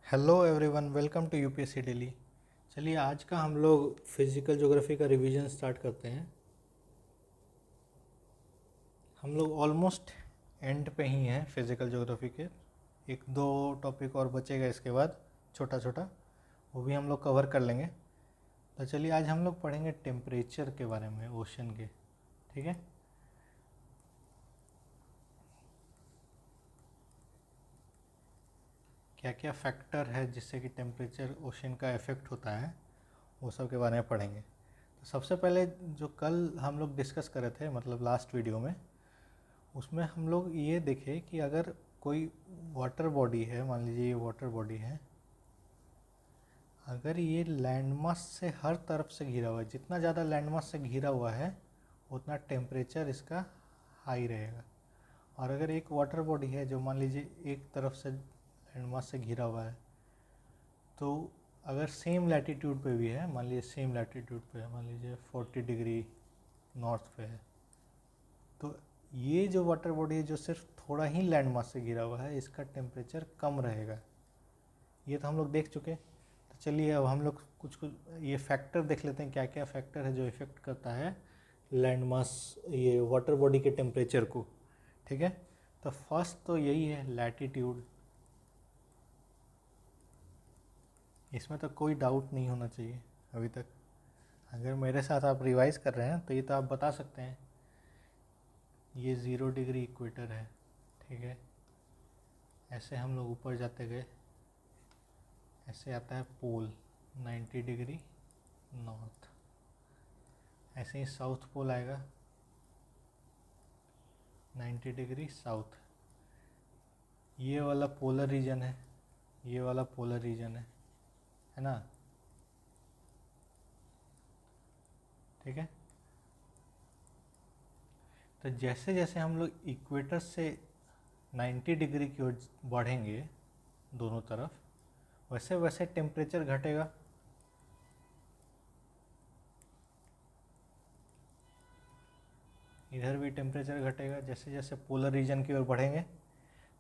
Hello everyone, welcome to UPSC Delhi. चलिए आज का हम लोग फिज़िकल ज्योग्राफी का रिवीजन स्टार्ट करते हैं। हम लोग ऑलमोस्ट एंड पे ही हैं फिज़िकल ज्योग्राफी के। एक दो टॉपिक और बचेगा इसके बाद, छोटा छोटा, वो भी हम लोग कवर कर लेंगे। तो चलिए आज हम लोग पढ़ेंगे टेम्परेचर के बारे में, ओशन के। ठीक है, क्या क्या फैक्टर है जिससे कि टेम्परेचर ओशन का इफ़ेक्ट होता है, वो सब के बारे में पढ़ेंगे। तो सबसे पहले जो कल हम लोग डिस्कस कर रहे थे, मतलब लास्ट वीडियो में, उसमें हम लोग ये देखे कि अगर कोई वाटर बॉडी है, मान लीजिए ये वाटर बॉडी है, अगर ये लैंडमास से हर तरफ से घिरा हुआ है, जितना ज़्यादा लैंडमास से घिरा हुआ है उतना टेम्परेचर इसका हाई रहेगा। और अगर एक वाटर बॉडी है जो मान लीजिए एक तरफ से लैंडमास से घिरा हुआ है, तो अगर सेम लैटीट्यूड पे भी है, मान लीजिए सेम लैटीट्यूड पे है, मान लीजिए 40 डिग्री नॉर्थ पे है, तो ये जो वाटर बॉडी है जो सिर्फ थोड़ा ही लैंड मास से घिरा हुआ है, इसका टेम्परेचर कम रहेगा। ये तो हम लोग देख चुके। तो चलिए अब हम लोग कुछ कुछ ये फैक्टर देख लेते हैं, क्या क्या फैक्टर है जो इफ़ेक्ट करता है लैंड मास, ये वाटर बॉडी के टेम्परेचर को। ठीक है, तो फर्स्ट तो यही है लैटीट्यूड। इसमें तो कोई डाउट नहीं होना चाहिए अभी तक। अगर मेरे साथ आप रिवाइज़ कर रहे हैं तो ये तो आप बता सकते हैं, ये 0 डिग्री इक्वेटर है। ठीक है, ऐसे हम लोग ऊपर जाते गए, ऐसे आता है पोल 90 डिग्री नॉर्थ, ऐसे ही साउथ पोल आएगा 90 डिग्री साउथ। ये वाला पोलर रीजन है, ये वाला पोलर रीजन है ना। ठीक है, तो जैसे जैसे हम लोग इक्वेटर से 90 डिग्री की ओर बढ़ेंगे दोनों तरफ, वैसे वैसे टेम्परेचर घटेगा। इधर भी टेम्परेचर घटेगा जैसे जैसे पोलर रीजन की ओर बढ़ेंगे।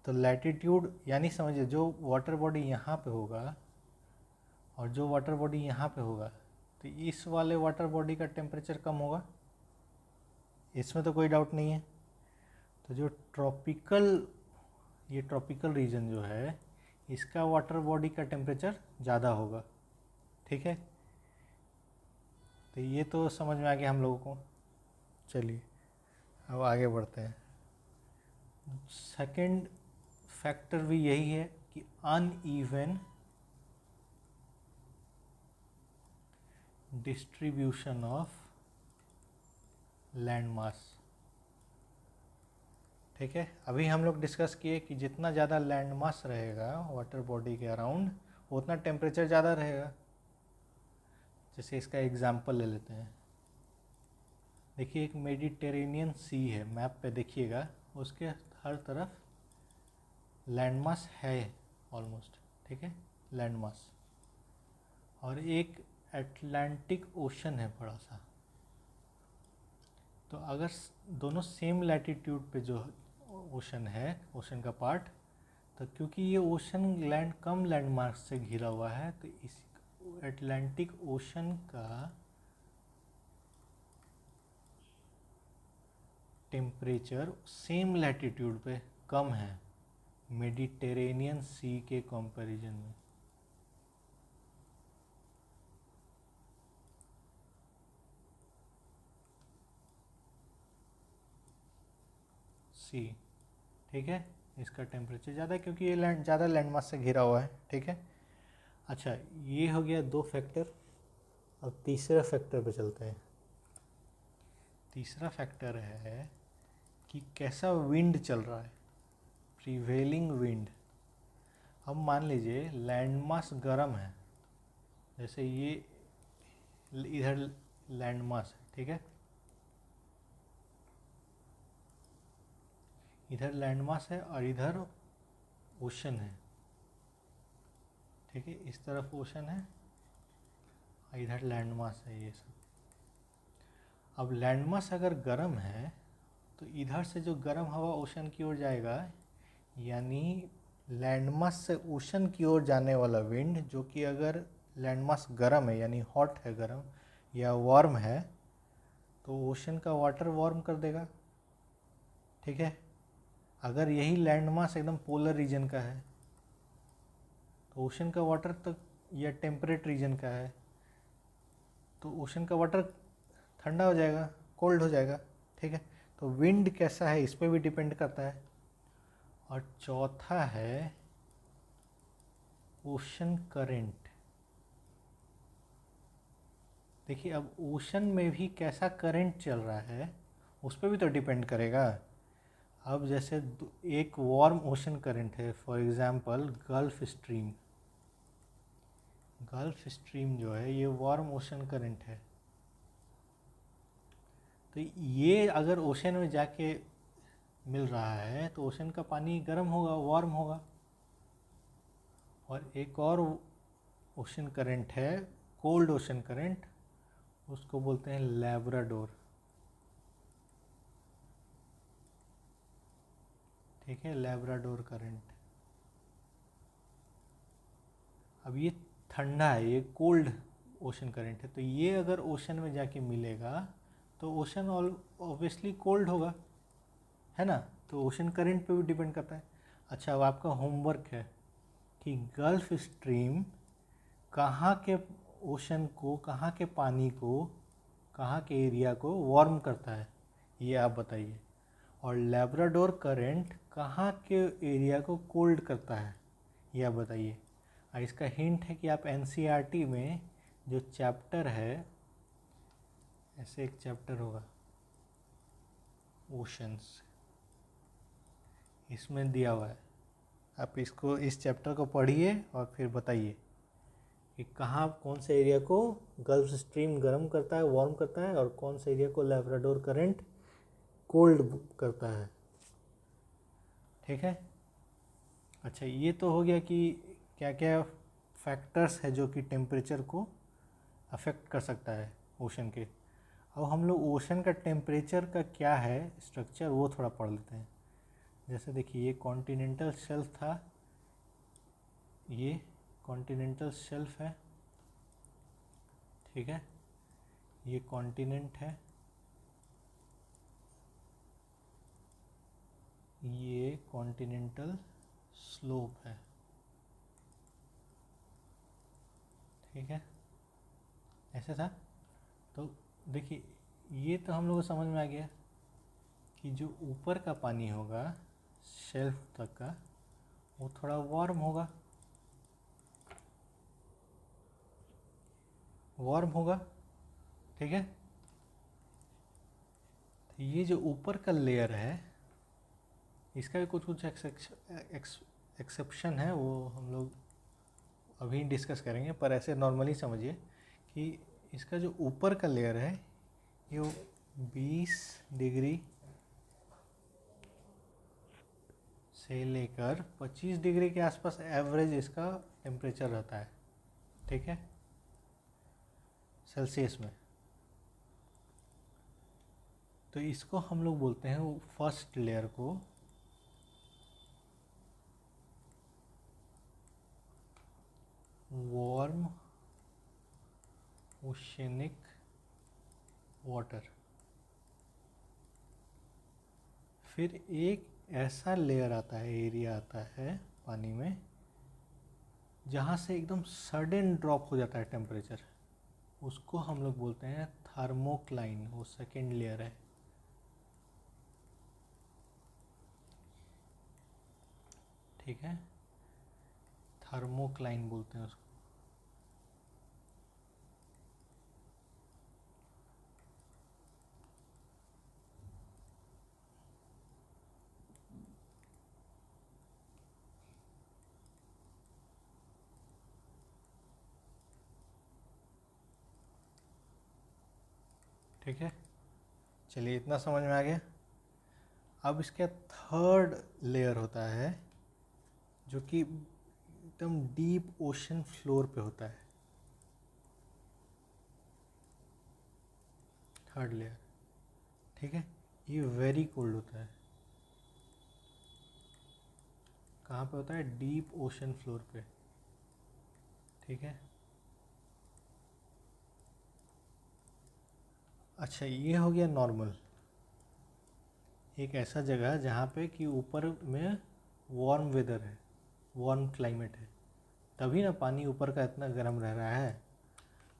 तो लैटीट्यूड यानी समझिए जो वाटर बॉडी यहाँ पे होगा और जो वाटर बॉडी यहाँ पे होगा, तो इस वाले वाटर बॉडी का टेम्परेचर कम होगा, इसमें तो कोई डाउट नहीं है। तो जो ट्रॉपिकल, ये ट्रॉपिकल रीजन जो है, इसका वाटर बॉडी का टेम्परेचर ज़्यादा होगा। ठीक है, तो ये तो समझ में आ गया हम लोगों को। चलिए अब आगे बढ़ते हैं। सेकंड फैक्टर भी यही है कि uneven distribution of land mass. ठीक है, अभी हम लोग डिस्कस किए कि जितना ज़्यादा लैंड मास रहेगा वाटर बॉडी के अराउंड, उतना टेम्परेचर ज़्यादा रहेगा। जैसे इसका एग्जांपल ले लेते हैं। देखिए एक मेडिटेरेनियन सी है, मैप पे देखिएगा, उसके हर तरफ लैंड मास है ऑलमोस्ट। ठीक है, लैंड मास। और एक अटलांटिक ओशन है बड़ा सा। तो अगर दोनों सेम लैटीट्यूड पे जो ओशन है, ओशन का पार्ट, तो क्योंकि ये ओशन लैंड कम लैंड मार्क से घिरा हुआ है, तो इस अटलांटिक ओशन का टेम्परेचर सेम लैटीट्यूड पे कम है मेडिटेरेनियन सी के कंपैरिजन में। सी, ठीक है, इसका टेम्परेचर ज़्यादा है क्योंकि ये लैंड ज़्यादा लैंड मास से घिरा हुआ है। ठीक है, अच्छा ये हो गया दो फैक्टर। अब तीसरा फैक्टर पे चलते हैं। तीसरा फैक्टर है कि कैसा विंड चल रहा है, प्रिवेलिंग विंड। अब मान लीजिए लैंड मास गर्म है, जैसे ये इधर लैंड मास है। ठीक है, इधर लैंड मास है और इधर ओशन है। ठीक है, इस तरफ ओशन है और इधर लैंड मास है ये सब। अब लैंड मास अगर गर्म है तो इधर से जो गर्म हवा ओशन की ओर जाएगा, यानी लैंडमास से ओशन की ओर जाने वाला विंड, जो कि अगर लैंडमास गर्म है यानी हॉट है, गर्म या वार्म है, तो ओशन का वाटर वार्म कर देगा। ठीक है। अगर यही लैंडमास एकदम पोलर रीजन का है तो ओशन का वाटर तक, या टेम्परेट रीजन का है तो ओशन का वाटर ठंडा हो जाएगा, कोल्ड हो जाएगा। ठीक है। तो विंड कैसा है इस पर भी डिपेंड करता है। और चौथा है ओशन करंट। देखिए, अब ओशन में भी कैसा करंट चल रहा है उस पर भी तो डिपेंड करेगा। अब जैसे एक वार्म ओशन करंट है, for example gulf stream. Gulf stream जो है ये वार्म ओशन करंट है। तो ये अगर ओशन में जाके मिल रहा है तो ओशन का पानी गर्म होगा, वार्म होगा। और एक और ओशन करंट है, कोल्ड ओशन करंट, उसको बोलते हैं लैब्राडोर। ठीक है, लैब्राडोर करंट। अब ये ठंडा है, ये कोल्ड ओशन करंट है, तो ये अगर ओशन में जाके मिलेगा तो ओशन ऑब्वियसली कोल्ड होगा, है ना। तो ओशन करंट पे भी डिपेंड करता है। अच्छा, अब आपका होमवर्क है कि गल्फ स्ट्रीम कहाँ के ओशन को, कहाँ के पानी को, कहाँ के एरिया को वार्म करता है, ये आप बताइए। और लैब्राडोर करंट कहाँ के एरिया को कोल्ड करता है, ये आप बताइए। और इसका हिंट है कि आप एनसीईआरटी में जो चैप्टर है, ऐसे एक चैप्टर होगा ओशंस, इसमें दिया हुआ है। आप इसको, इस चैप्टर को पढ़िए और फिर बताइए कि कहाँ, कौन से एरिया को गल्फ स्ट्रीम गर्म करता है, वार्म करता है, और कौन से एरिया को लैब्राडोर करंट कोल्ड करता है। ठीक है। अच्छा, ये तो हो गया कि क्या क्या फैक्टर्स है जो कि टेम्परेचर को अफेक्ट कर सकता है ओशन के। अब हम लोग ओशन का टेम्परेचर का क्या है स्ट्रक्चर, वो थोड़ा पढ़ लेते हैं। जैसे देखिए, ये कॉन्टिनेंटल शेल्फ था, ये कॉन्टिनेंटल शेल्फ है। ठीक है, ये कॉन्टिनेंट है, ये कॉन्टिनेंटल स्लोप है। ठीक है, ऐसे था। तो देखिए, ये तो हम लोग को समझ में आ गया कि जो ऊपर का पानी होगा शेल्फ तक का, वो थोड़ा वार्म होगा, वार्म होगा। ठीक है। तो ये जो ऊपर का लेयर है, इसका भी कुछ कुछ एक्सेप्शन है, वो हम लोग अभी डिस्कस करेंगे। पर ऐसे नॉर्मली समझिए कि इसका जो ऊपर का लेयर है ये 20 डिग्री से लेकर 25 डिग्री के आसपास एवरेज इसका टेम्परेचर रहता है। ठीक है, सेल्सियस में। तो इसको हम लोग बोलते हैं, फर्स्ट लेयर को वार्म ओशनिक वाटर। फिर एक ऐसा लेयर आता है, एरिया आता है पानी में, जहाँ से एकदम सडन ड्रॉप हो जाता है टेम्परेचर, उसको हम लोग बोलते हैं थर्मोक्लाइन। वो सेकेंड लेयर है। ठीक है, थर्मोक्लाइन बोलते हैं उसको। ठीक है, चलिए इतना समझ में आ गया। अब इसका थर्ड लेयर होता है जो कि एकदम डीप ओशन फ्लोर पे होता है। थर्ड लेयर, ठीक है, ये वेरी कोल्ड होता है। कहाँ पे होता है? डीप ओशन फ्लोर पे, ठीक है। अच्छा, ये हो गया नॉर्मल, एक ऐसा जगह जहाँ पे कि ऊपर में वार्म वेदर है, वार्म क्लाइमेट है, तभी ना पानी ऊपर का इतना गर्म रह रहा है।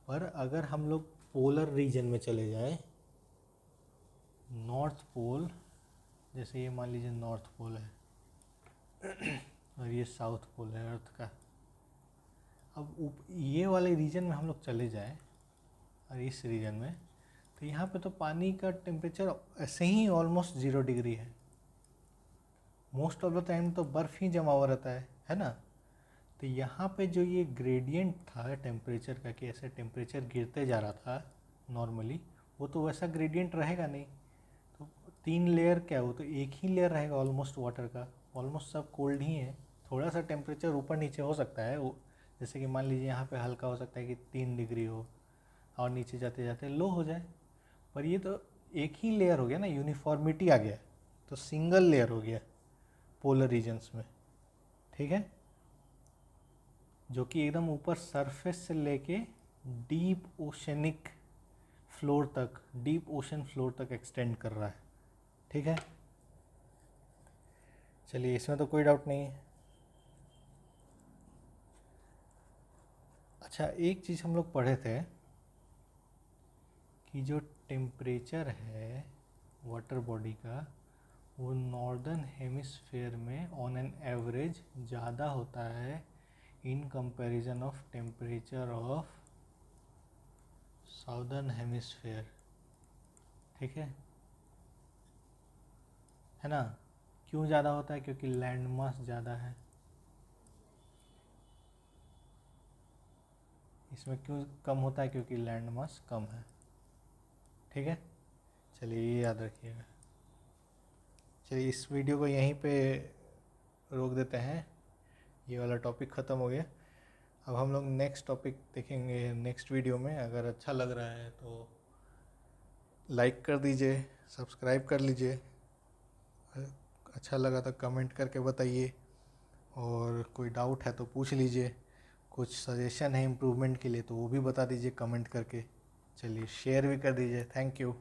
पर अगर हम लोग पोलर रीजन में चले जाए, नॉर्थ पोल, जैसे ये मान लीजिए नॉर्थ पोल है और ये साउथ पोल है अर्थ का, अब ये वाले रीजन में हम लोग चले जाएं और इस रीजन में, तो यहाँ पे तो पानी का टेम्परेचर ऐसे ही ऑलमोस्ट 0 डिग्री है, मोस्ट ऑफ द टाइम तो बर्फ़ ही जमा हुआ रहता है ना। तो यहाँ पे जो ये ग्रेडियंट था टेम्परेचर का, कि ऐसे टेम्परेचर गिरते जा रहा था नॉर्मली, वो तो वैसा ग्रेडियंट रहेगा नहीं। तो 3 लेयर क्या, वो तो एक ही लेयर रहेगा ऑलमोस्ट वाटर का, ऑलमोस्ट सब कोल्ड ही है। थोड़ा सा टेम्परेचर ऊपर नीचे हो सकता है, वो जैसे कि मान लीजिए यहाँ पे हल्का हो सकता है कि 3 डिग्री हो और नीचे जाते जाते लो हो जाए, पर ये तो एक ही लेयर हो गया ना, यूनिफॉर्मिटी आ गया, तो सिंगल लेयर हो गया पोलर रीजन्स में, ठीक है, जो कि एकदम ऊपर सरफेस से लेके डीप ओशनिक फ्लोर तक, डीप ओशन फ्लोर तक एक्सटेंड कर रहा है, ठीक है। चलिए, इसमें तो कोई डाउट नहीं है। अच्छा, एक चीज़ हम लोग पढ़े थे कि जो टेम्परेचर है वाटर बॉडी का, वो नॉर्दर्न हेमिस्फेयर में ऑन एन एवरेज ज़्यादा होता है in comparison of temperature of southern hemisphere, ठीक है ना। क्यों ज़्यादा होता है? क्योंकि लैंड मास ज़्यादा है। इसमें क्यों कम होता है? क्योंकि लैंड मास कम है, ठीक है। चलिए, ये याद रखिएगा। चलिए, इस वीडियो को यहीं पे रोक देते हैं, ये वाला टॉपिक ख़त्म हो गया। अब हम लोग नेक्स्ट टॉपिक देखेंगे नेक्स्ट वीडियो में। अगर अच्छा लग रहा है तो लाइक कर दीजिए, सब्सक्राइब कर लीजिए, अच्छा लगा तो कमेंट करके बताइए, और कोई डाउट है तो पूछ लीजिए, कुछ सजेशन है इम्प्रूवमेंट के लिए तो वो भी बता दीजिए कमेंट करके। चलिए, शेयर भी कर दीजिए। Thank you.